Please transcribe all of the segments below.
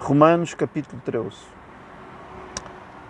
Romanos capítulo 13.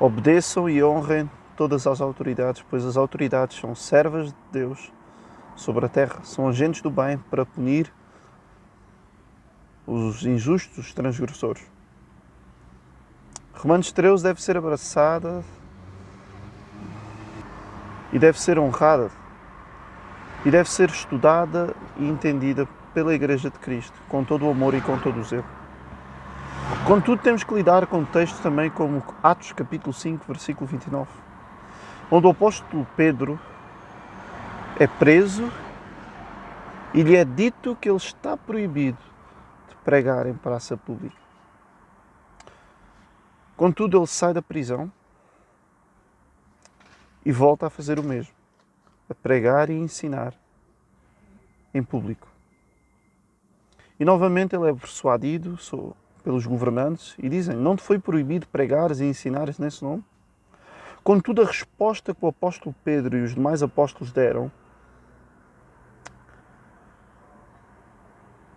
Obedeçam e honrem todas as autoridades, pois as autoridades são servas de Deus sobre a terra, são agentes do bem para punir os injustos, os transgressores. Romanos 13 deve ser abraçada e deve ser honrada e deve ser estudada e entendida pela Igreja de Cristo, com todo o amor e com todo o zelo. Contudo, temos que lidar com textos também como Atos capítulo 5, versículo 29, onde o apóstolo Pedro é preso e lhe é dito que ele está proibido de pregar em praça pública. Contudo, ele sai da prisão e volta a fazer o mesmo, a pregar e ensinar em público. E novamente ele é persuadido pelos governantes e dizem: não te foi proibido pregares e ensinares nesse nome? Contudo, a resposta que o apóstolo Pedro e os demais apóstolos deram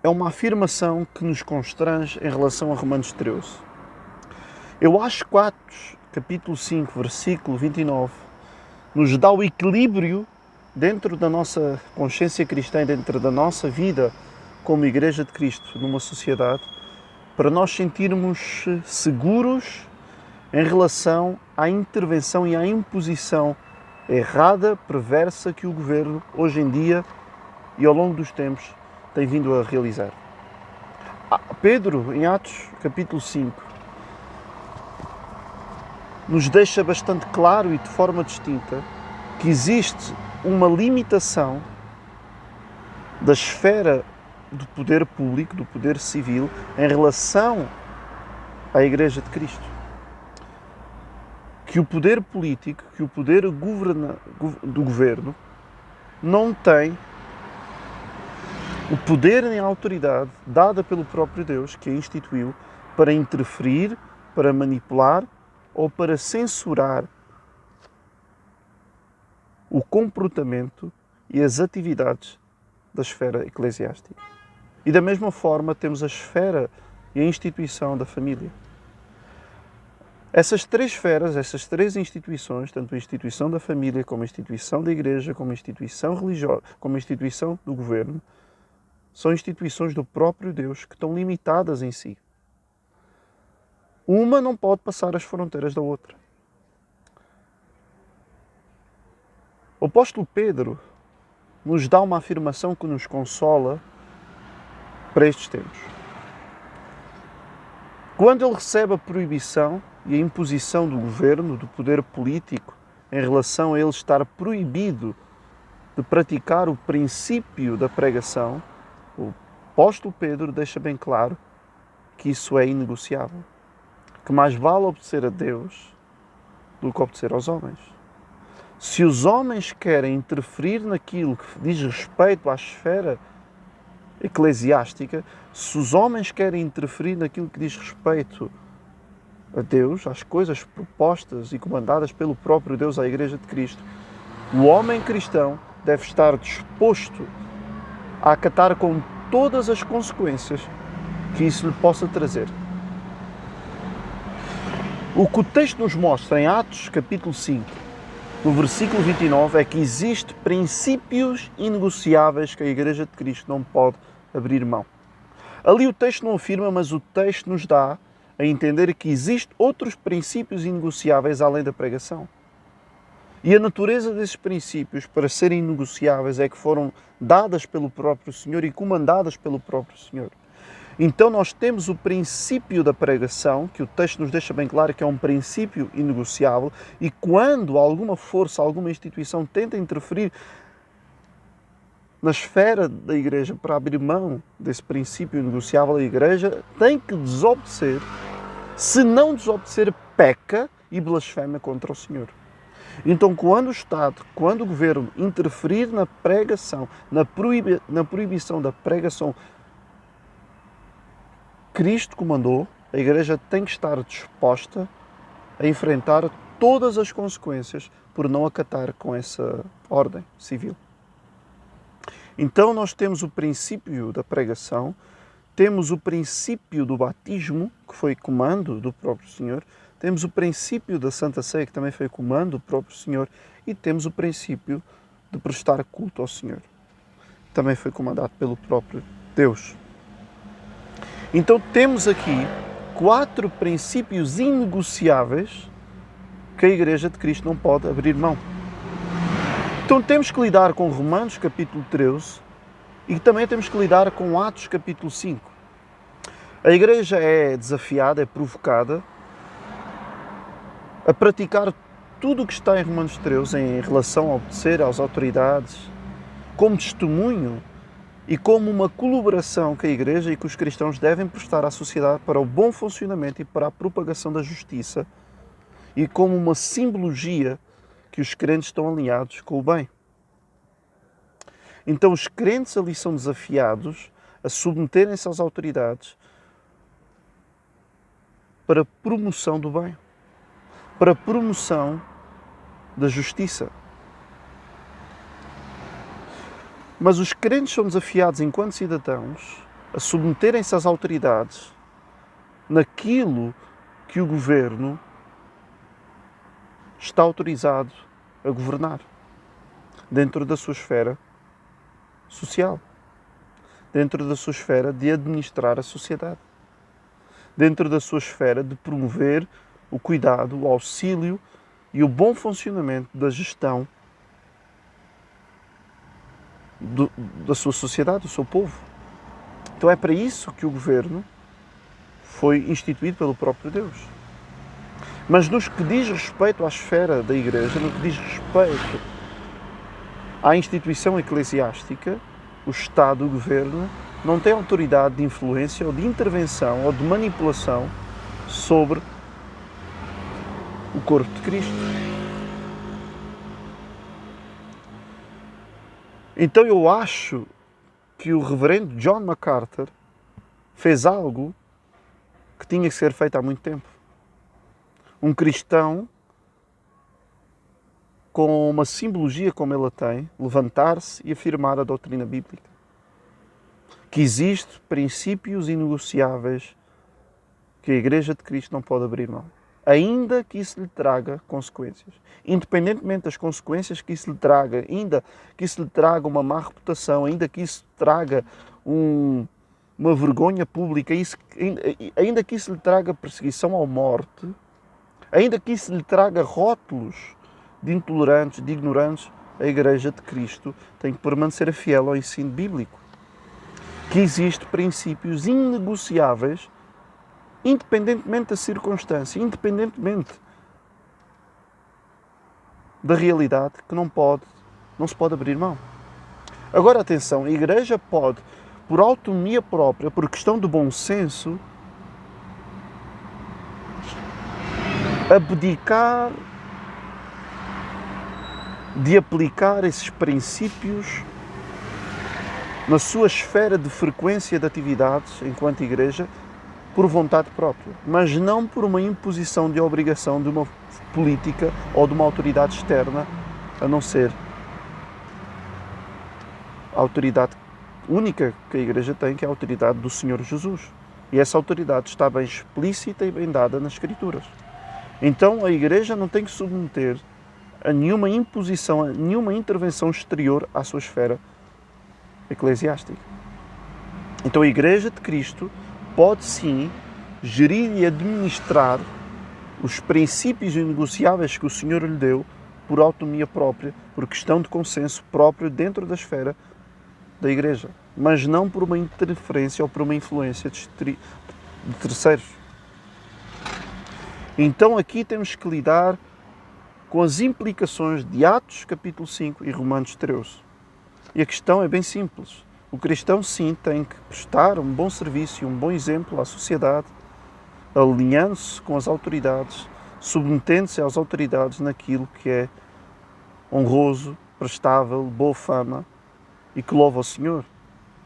é uma afirmação que nos constrange em relação a Romanos 13. Eu acho que Atos capítulo 5, versículo 29, nos dá o equilíbrio dentro da nossa consciência cristã, dentro da nossa vida como Igreja de Cristo numa sociedade, para nós sentirmos seguros em relação à intervenção e à imposição errada, perversa que o governo hoje em dia e ao longo dos tempos tem vindo a realizar. Pedro, em Atos capítulo 5, nos deixa bastante claro e de forma distinta que existe uma limitação da esfera do poder público, do poder civil, em relação à Igreja de Cristo. Que o poder político, que o poder do governo não tem o poder nem a autoridade dada pelo próprio Deus, que a instituiu, para interferir, para manipular ou para censurar o comportamento e as atividades da esfera eclesiástica. E da mesma forma temos a esfera e a instituição da família. Essas três esferas, essas três instituições, tanto a instituição da família, como a instituição da igreja, como a instituição religiosa, como a instituição do governo, são instituições do próprio Deus que estão limitadas em si. Uma não pode passar as fronteiras da outra. O apóstolo Pedro nos dá uma afirmação que nos consola para estes tempos. Quando ele recebe a proibição e a imposição do governo, do poder político, em relação a ele estar proibido de praticar o princípio da pregação, o apóstolo Pedro deixa bem claro que isso é inegociável. Que mais vale obedecer a Deus do que obedecer aos homens. Se os homens querem interferir naquilo que diz respeito à esfera eclesiástica, se os homens querem interferir naquilo que diz respeito a Deus, às coisas propostas e comandadas pelo próprio Deus à Igreja de Cristo, o homem cristão deve estar disposto a acatar com todas as consequências que isso lhe possa trazer. O que o texto nos mostra em Atos capítulo 5, no versículo 29, é que existem princípios inegociáveis que a Igreja de Cristo não pode abrir mão. Ali o texto não afirma, mas o texto nos dá a entender que existem outros princípios inegociáveis além da pregação. E a natureza desses princípios, para serem inegociáveis, é que foram dadas pelo próprio Senhor e comandadas pelo próprio Senhor. Então nós temos o princípio da pregação, que o texto nos deixa bem claro que é um princípio inegociável, e quando alguma força, alguma instituição tenta interferir na esfera da Igreja para abrir mão desse princípio inegociável, a Igreja tem que desobedecer. Se não desobedecer, peca e blasfema contra o Senhor. Então, quando o Estado, quando o governo interferir na pregação, na proibição da pregação, Cristo comandou, a Igreja tem que estar disposta a enfrentar todas as consequências por não acatar com essa ordem civil. Então nós temos o princípio da pregação, temos o princípio do batismo, que foi comando do próprio Senhor, temos o princípio da Santa Ceia, que também foi comando do próprio Senhor, e temos o princípio de prestar culto ao Senhor, que também foi comandado pelo próprio Deus. Então temos aqui 4 princípios inegociáveis que a Igreja de Cristo não pode abrir mão. Então temos que lidar com Romanos capítulo 13 e também temos que lidar com Atos capítulo 5. A Igreja é desafiada, é provocada a praticar tudo o que está em Romanos 13 em relação a obedecer às autoridades, como testemunho e como uma colaboração que a Igreja e que os cristãos devem prestar à sociedade para o bom funcionamento e para a propagação da justiça, e como uma simbologia que os crentes estão alinhados com o bem. Então os crentes ali são desafiados a submeterem-se às autoridades para a promoção do bem, para a promoção da justiça. Mas os crentes são desafiados, enquanto cidadãos, a submeterem-se às autoridades naquilo que o governo está autorizado a governar, dentro da sua esfera social, dentro da sua esfera de administrar a sociedade, dentro da sua esfera de promover o cuidado, o auxílio e o bom funcionamento da gestão da sua sociedade, do seu povo. Então é para isso que o governo foi instituído pelo próprio Deus. Mas no que diz respeito à esfera da Igreja, no que diz respeito à instituição eclesiástica, o Estado, o governo, não tem autoridade de influência ou de intervenção ou de manipulação sobre o corpo de Cristo. Então eu acho que o reverendo John MacArthur fez algo que tinha que ser feito há muito tempo. Um cristão com uma simbologia como ele tem, levantar-se e afirmar a doutrina bíblica. Que existem princípios inegociáveis que a Igreja de Cristo não pode abrir mão. Ainda que isso lhe traga consequências. Independentemente das consequências que isso lhe traga, ainda que isso lhe traga uma má reputação, ainda que isso traga uma vergonha pública, ainda que isso lhe traga perseguição à morte, ainda que isso lhe traga rótulos de intolerantes, de ignorantes, a Igreja de Cristo tem que permanecer fiel ao ensino bíblico. Que existem princípios inegociáveis, independentemente da circunstância, independentemente da realidade, que não se pode abrir mão. Agora atenção, a Igreja pode, por autonomia própria, por questão de bom senso, abdicar de aplicar esses princípios na sua esfera de frequência de atividades enquanto Igreja, por vontade própria, mas não por uma imposição de obrigação de uma política ou de uma autoridade externa, a não ser a autoridade única que a Igreja tem, que é a autoridade do Senhor Jesus. E essa autoridade está bem explícita e bem dada nas Escrituras. Então a Igreja não tem que submeter a nenhuma imposição, a nenhuma intervenção exterior à sua esfera eclesiástica. Então a Igreja de Cristo pode sim gerir e administrar os princípios inegociáveis que o Senhor lhe deu por autonomia própria, por questão de consenso próprio dentro da esfera da Igreja, mas não por uma interferência ou por uma influência de terceiros. Então aqui temos que lidar com as implicações de Atos capítulo 5 e Romanos 13. E a questão é bem simples. O cristão sim tem que prestar um bom serviço e um bom exemplo à sociedade, alinhando-se com as autoridades, submetendo-se às autoridades naquilo que é honroso, prestável, boa fama e que louva o Senhor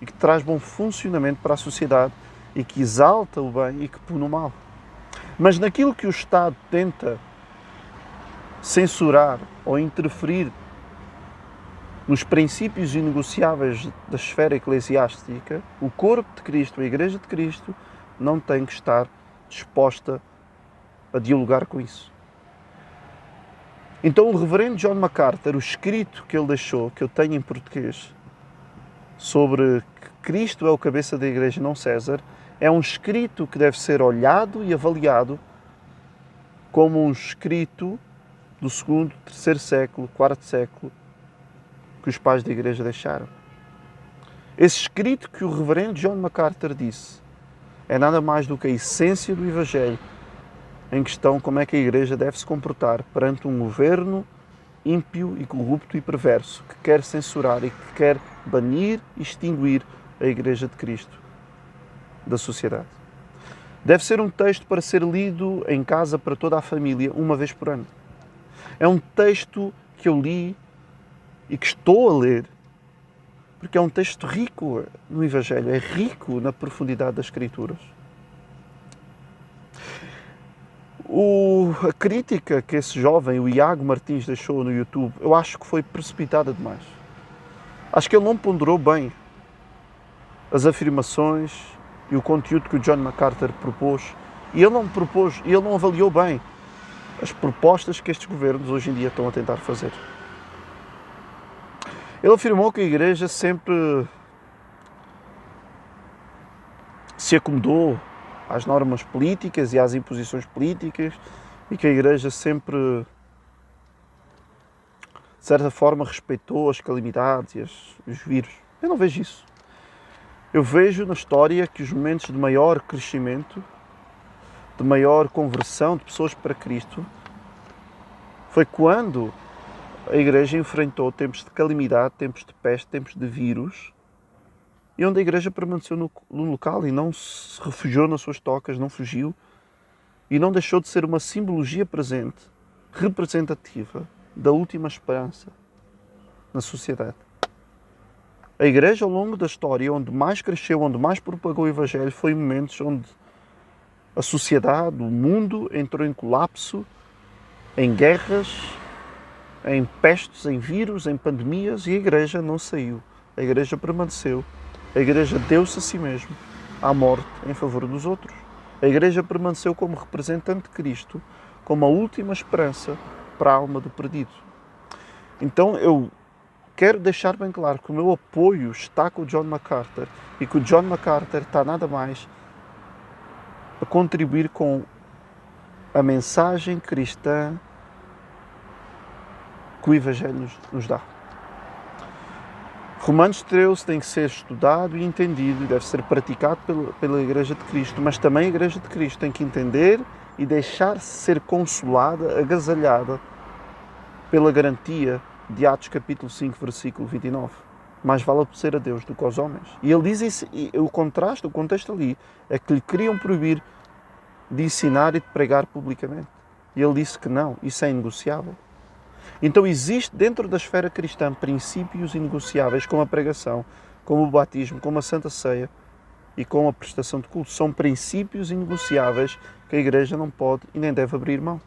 e que traz bom funcionamento para a sociedade e que exalta o bem e que pune o mal. Mas naquilo que o Estado tenta censurar ou interferir nos princípios inegociáveis da esfera eclesiástica, o corpo de Cristo, a Igreja de Cristo, não tem que estar disposta a dialogar com isso. Então o reverendo John MacArthur, o escrito que ele deixou, que eu tenho em português, sobre que Cristo é o cabeça da Igreja, não César, é um escrito que deve ser olhado e avaliado como um escrito do 2º, 3º século, 4º século, que os pais da Igreja deixaram. Esse escrito que o reverendo John MacArthur disse é nada mais do que a essência do Evangelho, em questão como é que a Igreja deve se comportar perante um governo ímpio e corrupto e perverso, que quer censurar e que quer banir e extinguir a Igreja de Cristo da sociedade. Deve ser um texto para ser lido em casa para toda a família, uma vez por ano. É um texto que eu li e que estou a ler, porque é um texto rico no Evangelho, é rico na profundidade das Escrituras. A crítica que esse jovem, o Iago Martins, deixou no YouTube, eu acho que foi precipitada demais. Acho que ele não ponderou bem as afirmações e o conteúdo que o John MacArthur propôs. E ele não avaliou bem as propostas que estes governos hoje em dia estão a tentar fazer. Ele afirmou que a Igreja sempre se acomodou às normas políticas e às imposições políticas e que a Igreja sempre, de certa forma, respeitou as calamidades e os vírus. Eu não vejo isso. Eu vejo na história que os momentos de maior crescimento, de maior conversão de pessoas para Cristo, foi quando a Igreja enfrentou tempos de calamidade, tempos de peste, tempos de vírus, e onde a Igreja permaneceu no local e não se refugiou nas suas tocas, não fugiu, e não deixou de ser uma simbologia presente, representativa da última esperança na sociedade. A Igreja, ao longo da história, onde mais cresceu, onde mais propagou o Evangelho, foi em momentos onde a sociedade, o mundo, entrou em colapso, em guerras, em pestes, em vírus, em pandemias, e a Igreja não saiu. A Igreja permaneceu. A Igreja deu-se a si mesma à morte em favor dos outros. A Igreja permaneceu como representante de Cristo, como a última esperança para a alma do perdido. Então eu quero deixar bem claro que o meu apoio está com o John MacArthur e que o John MacArthur está nada mais a contribuir com a mensagem cristã que o Evangelho nos dá. Romanos 13 tem que ser estudado e entendido e deve ser praticado pela Igreja de Cristo, mas também a Igreja de Cristo tem que entender e deixar-se ser consolada, agasalhada pela garantia de Atos capítulo 5, versículo 29. Mais vale obedecer a Deus do que aos homens. E ele diz isso, e o contexto ali é que lhe queriam proibir de ensinar e de pregar publicamente. E ele disse que não, isso é inegociável. Então existe dentro da esfera cristã princípios inegociáveis como a pregação, como o batismo, como a Santa Ceia e como a prestação de culto. São princípios inegociáveis que a Igreja não pode e nem deve abrir mão.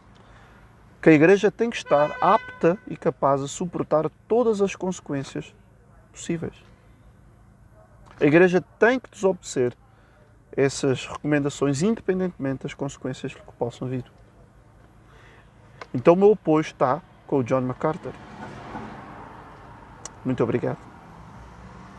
Que a Igreja tem que estar apta e capaz de suportar todas as consequências possíveis. A Igreja tem que desobedecer essas recomendações independentemente das consequências que possam vir. Então o meu apoio está com o John MacArthur. Muito obrigado.